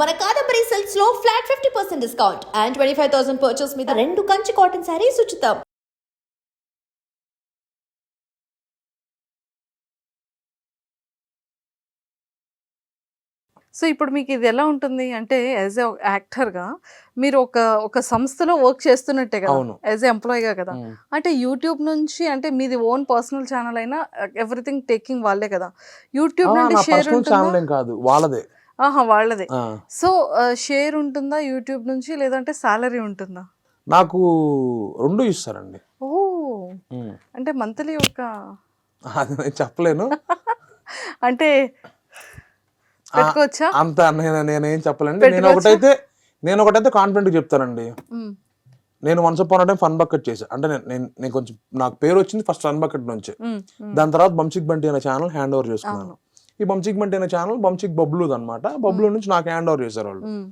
మన కాదంబరి సిల్క్స్ లో flat 50% discount and 25,000 purchase మీద 2 కంచి కాటన్ సారీస్ ఉచితం. సో, ఇప్పుడు మీకిది ఎలా ఉంటుంది? అంటే యాజ్ ఎ యాక్టర్‌గా మీరు ఒక ఒక సంస్థలో వర్క్ చేస్తున్నట్టే కదా! అవును. యాజ్ ఎ ఎంప్లాయీగా కదా! హ్మ్. అంటే యూట్యూబ్ నుంచి అంటే మీది ఓన్ పర్సనల్ ఛానెల్ అయినా ఎవ్రీథింగ్ టేకింగ్ వాళ్ళే కదా! యూట్యూబ్ నుండి నా షేర్ పర్సనల్ ఉంటుందా? ఛానల్ ఏం కాదు. వాళ్ళదే. ఆహా! వాళ్ళదే. ఆ! సో, షేర్ ఉంటుందా యూట్యూబ్ నుంచి? లేదంటే సాలరీ ఉంటుందా? నాకు 2 ఇస్తారండి. ఓహ్! హ్మ్. అంటే మంత్లీ ఒక అది నేను చెప్పలేను. అంటే ఆహ్, పెట్టుకోవచ్చా? అంత నేనేం చెప్పలేనండి. పెట్టుకోవచ్చా? నేనొకటైతే కాన్ఫిడెంట్‌గా చెప్తానండి. హ్మ్. నేను once upon a time fun bucket చేశా. అంటే నేను కొంచెం నాకు పేరొచ్చింది ఫస్ట్ ఫన్ బకెట్ నుంచే. హ్మ్. హ్మ్. దాని తర్వాత బంచిక్ బంటి అనే ఛానల్ హ్యాండ్ ఓవర్ చేసుకున్నాను. అవును. ఈ బంచిక్ బంటి అనే ఛానల్ బంచిక్ బబ్లూదనమాట. బబ్లూ నుంచి నాకు హ్యాండ్ ఓవర్ చేశారు వాళ్ళు. హ్మ్.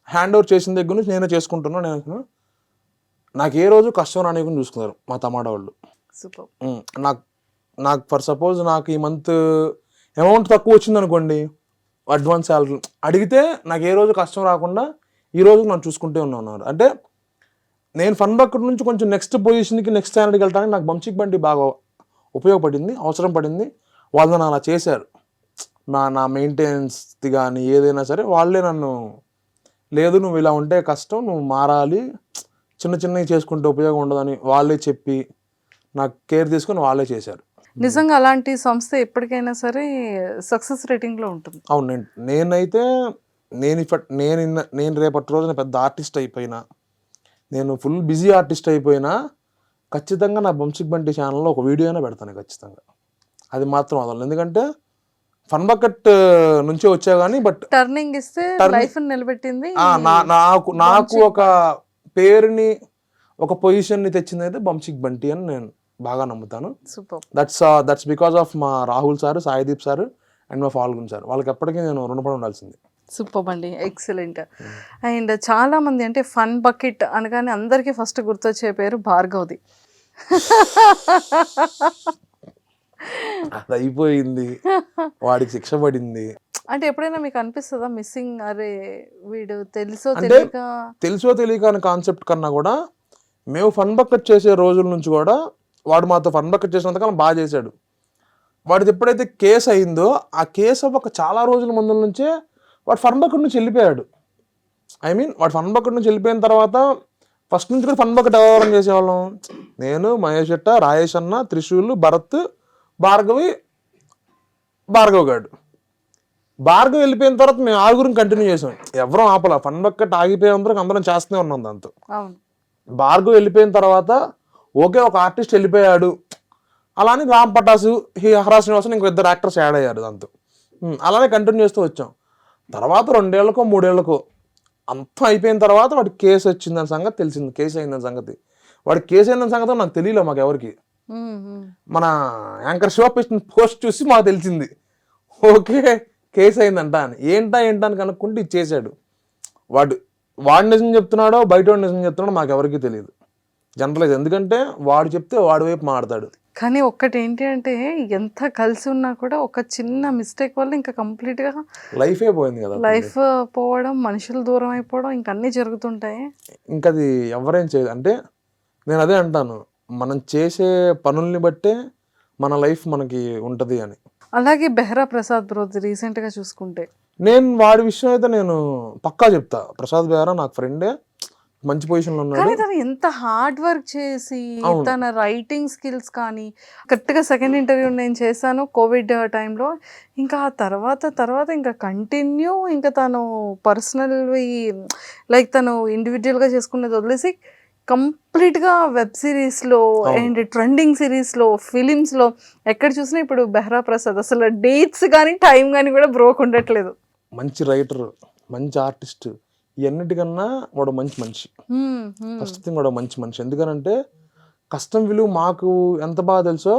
హ్యాండ్ ఓవర్ చేసిన దగ్గర నుంచి నేనే చేసుకుంటున్నా. నాకు ఏ రోజు కష్టం రానివ్వకుండా చూసుకున్నారు మా తమ్మాడ వాళ్ళు. సూపర్. నాకు నాకు ఫర్ సపోజ్ నాకు ఈ మంత్ అమౌంట్ తక్కువ వచ్చిందనుకోండి, అడ్వాన్స్ సాలరీ అడిగితే నాకు ఏ రోజు కష్టం రాకుండా ఈ రోజు నన్ను చూసుకుంటే ఉన్నారు. అంటే నేను ఫన్ బకెట్ నుంచి కొంచెం నెక్స్ట్ పొజిషన్కి నెక్స్ట్ స్టాండర్డ్కి వెళ్ళడానికి నాకు బంచిక్ బండి బాగా ఉపయోగపడింది, అవసరం పడింది. వాళ్ళు నన్ను అలా చేశారు. నా మెయింటెనెన్స్ది కానీ ఏదైనా సరే వాళ్ళే నన్ను, లేదు నువ్వు ఇలా ఉంటే కష్టం, నువ్వు మారాలి, చిన్న చిన్నవి చేసుకుంటే ఉపయోగం ఉండదని వాళ్ళే చెప్పి నాకు కేర్ తీసుకొని వాళ్ళే చేశారు. నిజంగా అలాంటి సంస్థ ఎప్పటికైనా సరే సక్సెస్ రేటింగ్‌లో ఉంటుంది. అవును. నేనైతే నేను రేపటి రోజున పెద్ద ఆర్టిస్ట్ అయిపోయినా, నేను ఫుల్ బిజీ ఆర్టిస్ట్ అయిపోయినా ఖచ్చితంగా నా బంచిక్ బంటి ఛానల్లో ఒక వీడియో అయినా పెడతాను ఖచ్చితంగా. అది మాత్రం వదలను. ఎందుకంటే ఫన్ బకెట్ నుంచే వచ్చా కానీ టర్నింగ్ ఇస్తే లైఫ్‌ని నిలబెట్టింది నాకు బంచిక్ ఒక పేరుని, ఒక పొజిషన్ని తెచ్చిందైతే బంచిక్ బంటి అని నేను బాగా నమ్ముతాను. సూపర్. దట్స్ బికాస్ ఆఫ్ మా Rahul sir, Saideep sir and మా ఫాల్గున్ సార్. వాళ్ళకి ఎప్పటికీ నేను రుణపడి ఉండాల్సింది. సూపర్ అండి. ఎక్సలెంట్. అండ్ చాలామంది అంటే ఫన్ బకెట్ అనగానే అందరికీ ఫస్ట్ గుర్తొచ్చే పేరు భార్గవ్‌ది. అది అయిపోయింది. వాడికి శిక్ష పడింది. అంటే ఎప్పుడైనా మీకు అనిపిస్తదా మిస్సింగ్ అరే! వీడు తెలుసో అంటే తెలియక తెలుసో తెలియక అనే కాన్సెప్ట్ కన్నా కూడా మేము ఫన్ బకెట్ చేసే రోజుల నుంచి కూడా వాడు మాతో ఫన్ బకెట్ చేసినంతకాలం బాగా చేశాడు. వాడిది ఎప్పుడైతే కేసు అయిందో ఆ కేసు ఒక చాలా రోజుల ముందు నుంచే వాడు ఫన్ బకెట్ నుంచి వెళ్ళిపోయాడు. వాడు ఫన్ బకెట్ నుంచి వెళ్ళిపోయిన తర్వాత ఫస్ట్ నుంచి కూడా ఫన్ బకెట్ వ్యవహారం చేసేవాళ్ళం. నేను, మహేష్ అట్ట, రాయేష్ అన్న, త్రిశూల్, భరత్, భార్గవ్ గాడు. భార్గవ్ వెళ్ళిపోయిన తర్వాత మేము ఆరుగురిని కంటిన్యూ చేసాం. ఎవరం ఆపల. ఫన్ బకెట్ ఆగిపోయేంత అందరం చేస్తూనే ఉన్నాం దాంతో. అవును. భార్గవ్ వెళ్ళిపోయిన తర్వాత ఓకే ఒక ఆర్టిస్ట్ వెళ్ళిపోయాడు, అలానే రామ్ పటాసు, హరా శ్రీనివాసన్ ఇంకో 2 యాక్టర్స్ యాడ్ అయ్యారు దాంతో. అలానే కంటిన్యూ చేస్తూ వచ్చాం. తర్వాత 2 ఏళ్ళకో 3 ఏళ్ళకో అంతా అయిపోయిన తర్వాత వాడికి కేసు వచ్చిందని సంగతి తెలిసింది. కేసు అయిందని సంగతి. వాడికి కేసు అయిందని సంగతి నాకు తెలియలేదు మాకు ఎవరికి. మన యాంకర్ శివ పోస్ట్ చూసి మాకు తెలిసింది. ఓకే కేసు అయిందంట అని. ఏంటా అని కనుక్కుంటే ఇది చేశాడు. వాడు నిజం చెప్తున్నాడో బయట వాడు నిజం చెప్తున్నాడో మాకు ఎవరికి తెలియదు. జనరలైజ్. ఎందుకంటే వాడు చెప్తే వాడి వైపు మాడతాడు. కానీ ఒక్కటి ఏంటి అంటే ఎంత కలిసి ఉన్నా కూడా ఒక చిన్న మిస్టేక్ వల్ల ఇంకా కంప్లీట్‌గా లైఫే పోయింది కదా. లైఫ్ పోవడం, మనుషులు దూరం అయిపోవడం ఇంకా అన్నీ జరుగుతుంటాయి. ఇంకా అది ఎవరేం చేయదు. అంటే నేను అదే అంటాను, మనం చేసే పనుల్ని బట్టే మన లైఫ్ మనకి ఉంటుంది అని. అలాగే బెహ్రా ప్రసాద్ బ్రోది రీసెంట్‌గా చూసుకుంటే నేను వాడి విషయం అయితే నేను పక్కా చెప్తా. ప్రసాద్ బెహ్రా నాకు ఫ్రెండే, మంచి పొజిషన్లో ఉన్నాడు. కానీ తను ఎంత హార్డ్ వర్క్ చేసి అవును. తన రైటింగ్ స్కిల్స్ కానీ కరెక్ట్‌గా సెకండ్ ఇంటర్వ్యూ నేను చేశాను కోవిడ్ టైంలో. ఇంకా ఆ తర్వాత ఇంకా కంటిన్యూ ఇంకా తను పర్సనల్‌వి లైక్ తను ఇండివిడ్యువల్‌గా చేసుకునేది వదిలేసి కంప్లీట్‌గా వెబ్ సిరీస్‌లో అండ్ ట్రెండింగ్ సిరీస్‌లో, ఫిలిమ్స్‌లో ఎక్కడ చూసినా ఇప్పుడు బెహ్రా ప్రసాద్ అసలు డేట్స్ కానీ, టైం కానీ కూడా బ్రోక్ ఉండట్లేదు. మంచి రైటర్, మంచి ఆర్టిస్ట్, ఇవన్నిటికన్నా వాడు మంచి మనిషి. ఫస్ట్ థింగ్ వాడు మంచి మనిషి. ఎందుకనంటే కష్టం విలువ మాకు ఎంత బాగా తెలుసో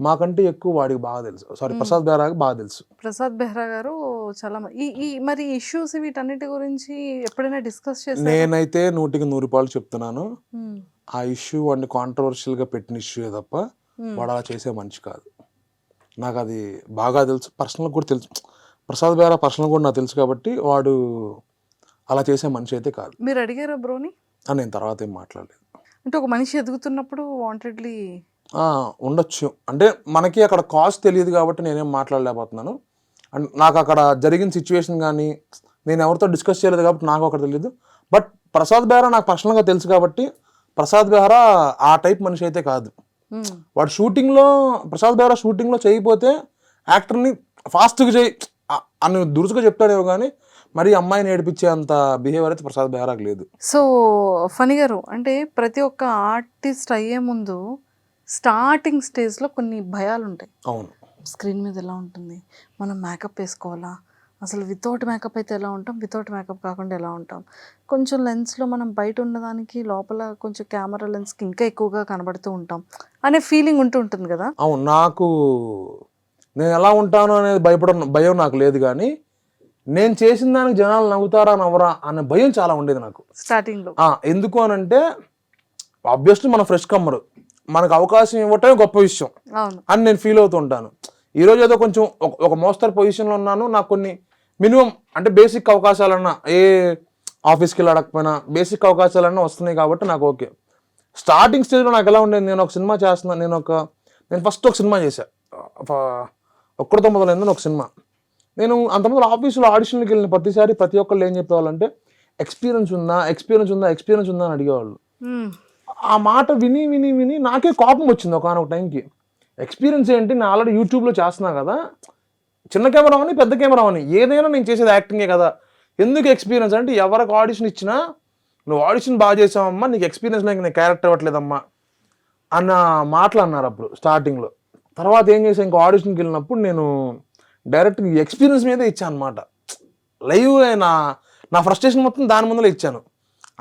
మాకంటే ఎక్కువ వాడికి బాగా తెలుసు. ప్రసాద్ బెహ్రాకి బాగా తెలుసు. ప్రసాద్ బెహ్రా గారు చాలా ఈ మరి ఇష్యూస్ వీటన్నిటి గురించి ఎప్పుడైనా డిస్కస్ చేశారా? నేనైతే 100కి 100 రూపాయలు చెప్తున్నాను. ఆ ఇష్యూ వాడిని కాంట్రవర్షియల్గా పెట్టిన ఇష్యూ తప్ప వాడు అలా చేసే మనిషి కాదు. నాకు అది బాగా తెలుసు. పర్సనల్ కూడా తెలుసు. ప్రసాద్ బెహ్రా పర్సనల్ కూడా నాకు తెలుసు కాబట్టి వాడు అలా చేసే మనిషి అయితే కాదు మీరు అడిగారా బ్రోని? అని నేను తర్వాత ఏం మాట్లాడలేదు. అంటే ఒక మనిషి ఎదుగుతున్నప్పుడు వాంటెడ్లీ ఉండొచ్చు, అంటే మనకి అక్కడ కాస్ట్ తెలియదు కాబట్టి నేనేం మాట్లాడలేకపోతున్నాను. అండ్ నాకు అక్కడ జరిగిన సిచ్యువేషన్ కానీ నేను ఎవరితో డిస్కస్ చేయలేదు కాబట్టి నాకు అక్కడ తెలియదు. బట్ ప్రసాద్ బెహ్రా నాకు పర్సనల్గా తెలుసు కాబట్టి ప్రసాద్ బెహ్రా ఆ టైప్ మనిషి అయితే కాదు. వాడు షూటింగ్లో ప్రసాద్ బెహ్రా షూటింగ్లో చేయకపోతే యాక్టర్ని ఫాస్ట్గా చేయి అని దురుసుగా చెప్తాడేమో కానీ మరి అమ్మాయిని ఏడిపించే అంత బిహేవియర్ అయితే ప్రసాద్ బెహ్రాకి లేదు. సో ఫనీ గారు, అంటే ప్రతి ఒక్క ఆర్టిస్ట్ అయ్యే ముందు స్టార్టింగ్ స్టేజ్లో కొన్ని భయాలు ఉంటాయి. అవును, స్క్రీన్ మీద ఎలా ఉంటుంది, మనం మేకప్ వేసుకోవాలా, అసలు వితౌట్ మేకప్ అయితే ఎలా ఉంటాం, వితౌట్ మేకప్ కాకుండా ఎలా ఉంటాం, కొంచెం లెన్స్లో మనం బయట ఉన్నదానికి లోపల కొంచెం కెమెరా లెన్స్కి ఇంకా ఎక్కువగా కనబడుతూ ఉంటాం అనే ఫీలింగ్ ఉంటుంది కదా. అవును, నాకు నేను ఎలా ఉంటాను అనేది భయం నాకు లేదు, కానీ నేను చేసిన దానికి జనాలు నవ్వుతారా నవ్వరా అనే భయం చాలా ఉండేది నాకు స్టార్టింగ్లో. ఎందుకు అని అంటే ఆబ్వియస్లీ మన ఫ్రెష్ కమ్మరు, మనకు అవకాశం ఇవ్వటమే గొప్ప విషయం అని నేను ఫీల్ అవుతూ ఉంటాను. ఈరోజు ఏదో కొంచెం ఒక మోస్తరు పొజిషన్లో ఉన్నాను, నాకు కొన్ని మినిమం అంటే బేసిక్ అవకాశాలన్నా ఏ ఆఫీస్కి వెళ్ళకపోయినా బేసిక్ అవకాశాలన్నా వస్తున్నాయి కాబట్టి నాకు ఓకే. స్టార్టింగ్ స్టేజ్లో నాకు ఎలా ఉండేది, నేను ఒక సినిమా చేస్తున్నాను, నేను ఫస్ట్ ఒక సినిమా చేశాను, ఒక్కడితో మొదలైందని ఒక సినిమా. నేను అంతమంది ఆఫీసులో ఆడిషన్కి వెళ్ళిన ప్రతిసారి ప్రతి ఒక్కళ్ళు ఏం చెప్పేవాళ్ళంటే ఎక్స్పీరియన్స్ ఉందా అని అడిగేవాళ్ళు. ఆ మాట విని విని విని నాకే కోపం వచ్చింది ఒకనొక టైంకి. ఎక్స్పీరియన్స్ ఏంటి, నేను ఆల్రెడీ యూట్యూబ్లో చేస్తున్నా కదా, చిన్న కెమెరా అని పెద్ద కెమెరా అని ఏదైనా నేను చేసేది యాక్టింగే కదా, ఎందుకు ఎక్స్పీరియన్స్ అంటే ఎవరికి ఆడిషన్ ఇచ్చినా నువ్వు ఆడిషన్ బాగా చేసావమ్మా, నీకు ఎక్స్పీరియన్స్ లేక నేను క్యారెక్టర్ ఇవ్వట్లేదమ్మా అన్న మాటలు అన్నారు అప్పుడు స్టార్టింగ్లో. తర్వాత ఏం చేశాను, ఇంకో ఆడిషన్కి వెళ్ళినప్పుడు నేను డైరెక్ట్ ఎక్స్పీరియన్స్ మీదే ఇచ్చాను అనమాట. లైవ్ నా ఫ్రస్ట్రేషన్ మొత్తం దాని ముందర ఇచ్చాను.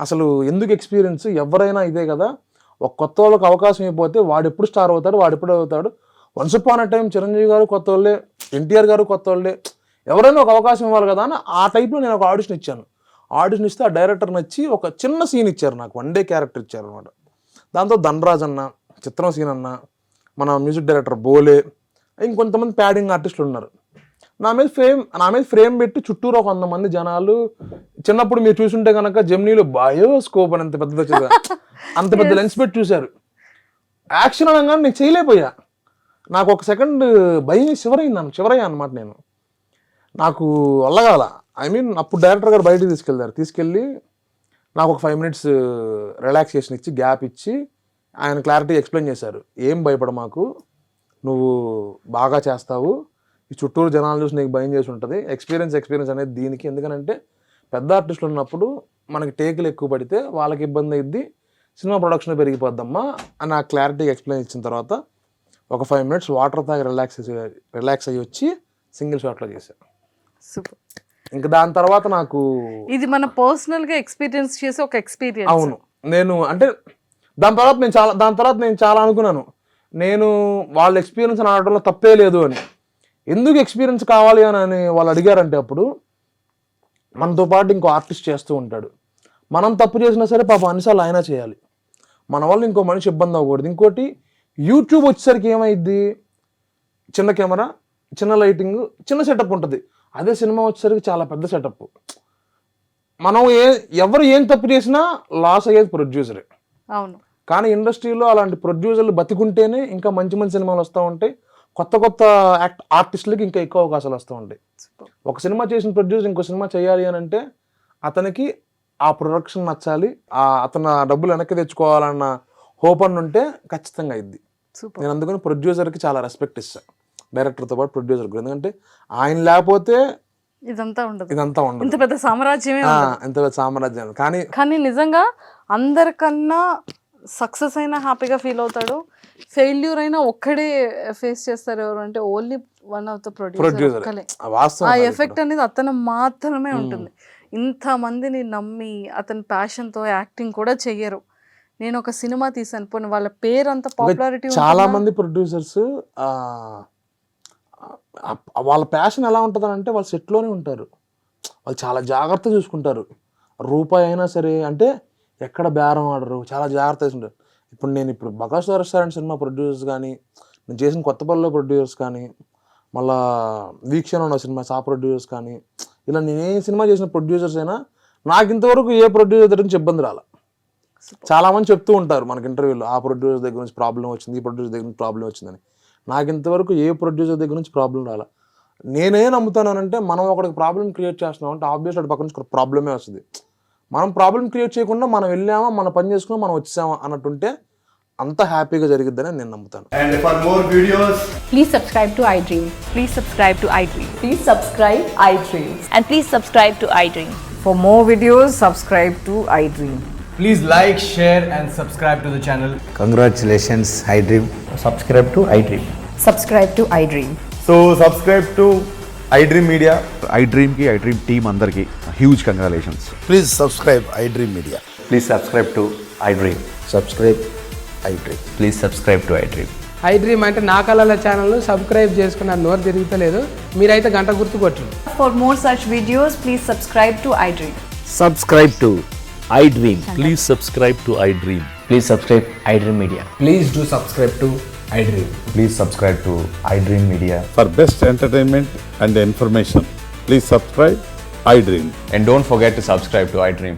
అసలు ఎందుకు ఎక్స్పీరియన్స్, ఎవరైనా ఇదే కదా, ఒక కొత్త వాళ్ళకి అవకాశం అయిపోతే వాడు ఎప్పుడు స్టార్ అవుతాడు, వాడు ఎప్పుడు అవుతాడు. Once upon a time Chiranjeevi గారు కొత్త వాళ్ళే, ఎన్టీఆర్ గారు కొత్త వాళ్ళే, ఎవరైనా ఒక అవకాశం ఇవ్వాలి కదా అని ఆ టైప్లో నేను ఒక ఆడిషన్ ఇచ్చాను. ఆడిషన్ ఇస్తే ఆ డైరెక్టర్ నచ్చి ఒక చిన్న సీన్ ఇచ్చారు, నాకు 1 డే క్యారెక్టర్ ఇచ్చారు అనమాట. దాంతో ధనరాజ్ అన్న, చిత్రం సీన్ అన్న, మన మ్యూజిక్ డైరెక్టర్ బోలే, ఇంకొంతమంది ప్యాడింగ్ ఆర్టిస్టులు ఉన్నారు. నా మీద ఫ్రేమ్ పెట్టి చుట్టూరు ఒక 100 మంది జనాలు. చిన్నప్పుడు మీరు చూసుంటే కనుక జెమినీలో బయోస్కోప్ అని అంత పెద్ద లెన్స్ పెట్టి చూశారు. యాక్షన్ అనగానే నేను చేయలేకపోయా, నాకు ఒక సెకండ్ భయం చివరయ్యా అనమాట. నాకు వల్లగాల. అప్పుడు డైరెక్టర్ గారు బయటకు తీసుకెళ్ళి నాకు ఒక 5 minutes రిలాక్సేషన్ ఇచ్చి గ్యాప్ ఇచ్చి ఆయన క్లారిటీ ఎక్స్ప్లెయిన్ చేశారు. ఏం భయపడ మాకు, నువ్వు బాగా చేస్తావు, ఈ చుట్టూరు జనాలు చూసి నీకు భయం చేసి ఉంటుంది. ఎక్స్పీరియన్స్ అనేది దీనికి, ఎందుకనంటే పెద్ద ఆర్టిస్టులు ఉన్నప్పుడు మనకి టేకులు ఎక్కువ పడితే వాళ్ళకి ఇబ్బంది అయ్యిద్ది, సినిమా ప్రొడక్షన్ పెరిగిపోద్దమ్మా అని ఆ క్లారిటీ ఎక్స్ప్లెయిన్ ఇచ్చిన తర్వాత ఒక 5 minutes వాటర్ తాగి రిలాక్స్ అయ్యి వచ్చి సింగిల్ షాట్లో చేశాను. సూపర్. ఇంకా దాని తర్వాత నాకు ఇది మన పర్సనల్గా ఎక్స్పీరియన్స్ చేసే ఒక ఎక్స్పీరియన్స్. అవును, నేను అంటే దాని తర్వాత నేను చాలా అనుకున్నాను, నేను వాళ్ళ ఎక్స్పీరియన్స్ అని ఆడటంలో తప్పే లేదు అని. ఎందుకు ఎక్స్పీరియన్స్ కావాలి అని వాళ్ళు అడిగారంటే అప్పుడు మనతో పాటు ఇంకో ఆర్టిస్ట్ చేస్తూ ఉంటాడు, మనం తప్పు చేసినా సరే పాపం అన్నిసార్లు ఆయన చేయాలి, మన వల్ల ఇంకో మనిషి ఇబ్బంది అవ్వకూడదు. ఇంకోటి యూట్యూబ్ వచ్చేసరికి ఏమైద్ది, చిన్న కెమెరా, చిన్న లైటింగ్, చిన్న సెటప్ ఉంటుంది. అదే సినిమా వచ్చేసరికి చాలా పెద్ద సెటప్. మనం ఎవరు ఏం తప్పు చేసినా లాస్ అయ్యేది ప్రొడ్యూసరే. అవును, కానీ ఇండస్ట్రీలో అలాంటి ప్రొడ్యూసర్లు బతికుంటేనే ఇంకా మంచి మంచి సినిమాలు వస్తూ ఉంటాయి, కొత్త ఆర్టిస్టులకి ఇంకా ఎక్కువ అవకాశాలు వస్తూ ఉంటాయి. ఒక సినిమా చేసిన ప్రొడ్యూసర్ ఇంకో సినిమా చేయాలి అని అంటే అతనికి ఆ ప్రొడక్షన్ నచ్చాలి, అతను డబ్బులు వెనక్కి తెచ్చుకోవాలన్న హోప్ అని ఉంటే ఖచ్చితంగా అయింది. నేను అందుకని ప్రొడ్యూసర్కి చాలా రెస్పెక్ట్ ఇస్తాను, డైరెక్టర్తో పాటు ప్రొడ్యూసర్కి. ఎందుకంటే ఆయన లేకపోతే ఇదంతా ఉండదు, ఇంత పెద్ద సామ్రాజ్యమే, ఇంత పెద్ద సామ్రాజ్యం. కానీ నిజంగా అందరికన్నా సక్సెస్ అయినా హ్యాపీగా ఫీల్ అవుతాడు, ఫెయిల్యూర్ అయినా ఒక్కడే ఫేస్ చేస్తారు. ఎవరు అంటే only one of the producer. ఆ ఎఫెక్ట్ అనేది అతను మాత్రమే ఉంటుంది. ఇంతమందిని నమ్మి అతని ప్యాషన్తో యాక్టింగ్ కూడా చెయ్యరు. నేను ఒక సినిమా తీసాను, పోనీ వాళ్ళ పేరు అంత పాపులారిటీ. చాలా మంది ప్రొడ్యూసర్స్ వాళ్ళ ప్యాషన్ ఎలా ఉంటుంది అంటే వాళ్ళు సెట్లోనే ఉంటారు, వాళ్ళు చాలా జాగ్రత్త చూసుకుంటారు. రూపాయి అయినా సరే అంటే ఎక్కడ బేరం ఆడరు, చాలా జాగ్రత్త తీసుకుంటారు. ఇప్పుడు బకాసుర రెస్టారెంట్ సినిమా ప్రొడ్యూసర్స్ కానీ, నేను చేసిన కొత్తపల్లిలో ప్రొడ్యూసర్స్ కానీ, మళ్ళా వీక్షణ ఉన్న సినిమా ప్రొడ్యూసర్స్ కానీ, ఇలా నేను ఏ సినిమా చేసిన ప్రొడ్యూసర్స్ అయినా నాకు ఇంతవరకు ఏ ప్రొడ్యూసర్ దగ్గర నుంచి ఇబ్బంది రాల. చాలా మంది చెప్తూ ఉంటారు మనకి ఇంటర్వ్యూలో, ఆ ప్రొడ్యూసర్ దగ్గర నుంచి ప్రాబ్లం వచ్చింది, ఈ ప్రొడ్యూసర్ దగ్గర నుంచి ప్రాబ్లం వచ్చిందని. నాకు ఇంతవరకు ఏ ప్రొడ్యూసర్ దగ్గర నుంచి ప్రాబ్లం రాల. నేనే నమ్ముతానంటే మనం ఒకడికి ప్రాబ్లం క్రియేట్ చేస్తున్నాం అంటే ఆబ్వియస్ అటు పక్క నుంచి ప్రాబ్లమే వస్తుంది. మనం ప్రాబ్లం క్రియేట్ చేయకుండా మనం వెళ్ళామా, మన పని చేసుకున్నా, మనం వచ్చామా అన్నట్టుంటే అంత హ్యాపీగా జరిగిద్దని నేను నమ్ముతాను. And for more videos, Please subscribe to iDream. Please subscribe to iDream. Please subscribe iDream. And please subscribe to iDream. For more videos, subscribe to iDream. please like, share and subscribe to the channel. Congratulations, iDream. Subscribe to iDream. Subscribe to iDream. So subscribe to iDream Media. iDream team అందరికి huge congratulations. Please subscribe iDream Media. Please subscribe to iDream. Subscribe iDream. Please subscribe to iDream. iDream అంటే నా కళల channel subscribe చేసుకున్న నోరు తిరుగుతలేదు, మీరైతే గంట గుర్తు కొట్టండి. For more such videos, please subscribe to iDream. Subscribe to iDream. Please subscribe to iDream. Please subscribe iDream Media. Please do subscribe to iDream. Please subscribe to iDream Media. For best entertainment and information, please subscribe iDream. And don't forget to subscribe to iDream.